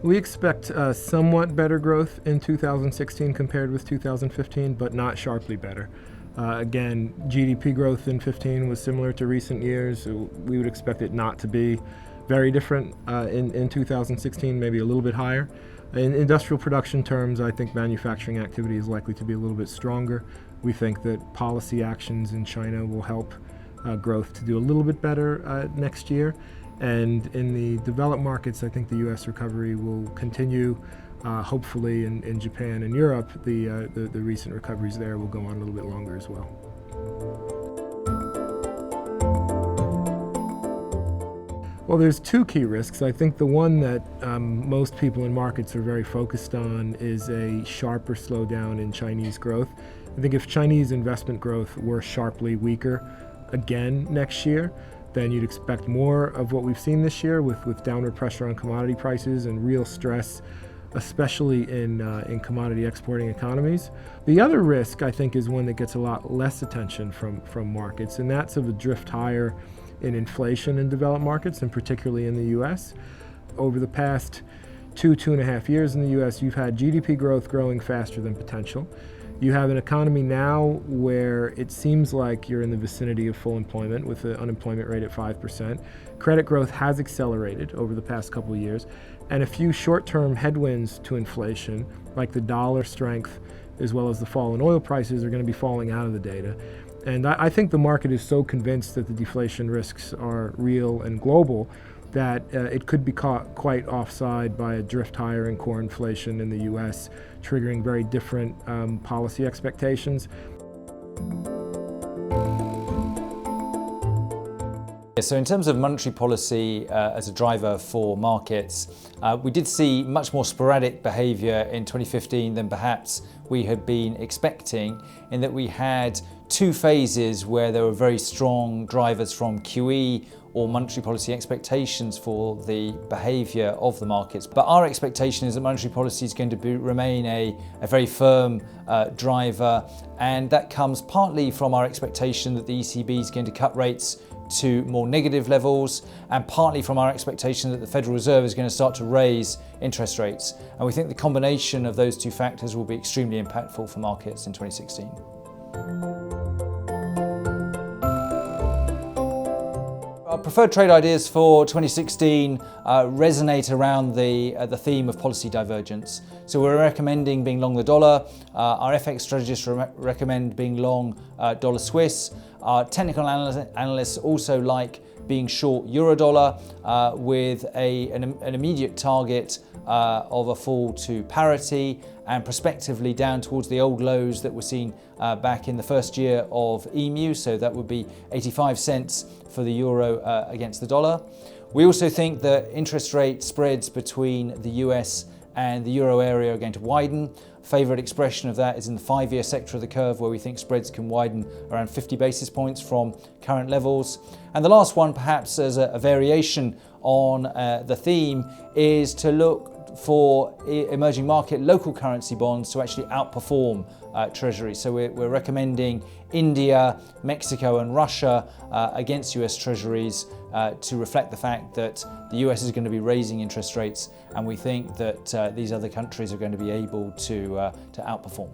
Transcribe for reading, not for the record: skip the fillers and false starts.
We expect somewhat better growth in 2016 compared with 2015, but not sharply better. Again, GDP growth in 15 was similar to recent years. So we would expect it not to be very different in 2016, maybe a little bit higher. In industrial production terms, I think manufacturing activity is likely to be a little bit stronger. We think that policy actions in China will help growth to do a little bit better next year. And in the developed markets, I think the U.S. recovery will continue. Hopefully in Japan and Europe, the recent recoveries there will go on a little bit longer as well. Well, there's two key risks. I think the one that most people in markets are very focused on is a sharper slowdown in Chinese growth. I think if Chinese investment growth were sharply weaker again next year, then you'd expect more of what we've seen this year with downward pressure on commodity prices and real stress, especially in commodity exporting economies. The other risk, I think, is one that gets a lot less attention from markets, and that's of a drift higher in inflation in developed markets, and particularly in the U.S. Over the past 2.5 years in the U.S., you've had GDP growth growing faster than potential. You have an economy now where it seems like you're in the vicinity of full employment with the unemployment rate at 5%. Credit growth has accelerated over the past couple of years, and a few short-term headwinds to inflation, like the dollar strength as well as the fall in oil prices, are going to be falling out of the data. And I think the market is so convinced that the deflation risks are real and global that it could be caught quite offside by a drift higher in core inflation in the U.S., triggering very different policy expectations. So in terms of monetary policy as a driver for markets, we did see much more sporadic behaviour in 2015 than perhaps we had been expecting, in that we had two phases where there were very strong drivers from QE or monetary policy expectations for the behaviour of the markets. But our expectation is that monetary policy is going to remain a very firm driver, and that comes partly from our expectation that the ECB is going to cut rates to more negative levels, and partly from our expectation that the Federal Reserve is going to start to raise interest rates. And we think the combination of those two factors will be extremely impactful for markets in 2016. Our preferred trade ideas for 2016 resonate around the theme of policy divergence. So we're recommending being long the dollar. Our FX strategists recommend being long dollar Swiss. Our technical analysts also like being short euro dollar with an immediate target of a fall to parity and prospectively down towards the old lows that were seen back in the first year of EMU, so that would be 85 cents for the euro against the dollar. We also think that interest rate spreads between the US and the euro area are going to widen. Favourite expression of that is in the 5-year sector of the curve, where we think spreads can widen around 50 basis points from current levels. And the last one, perhaps as a variation on the theme, is to look for emerging market local currency bonds to actually outperform Treasury. So we're recommending India, Mexico and Russia against US Treasuries to reflect the fact that the US is going to be raising interest rates, and we think that these other countries are going to be able to outperform.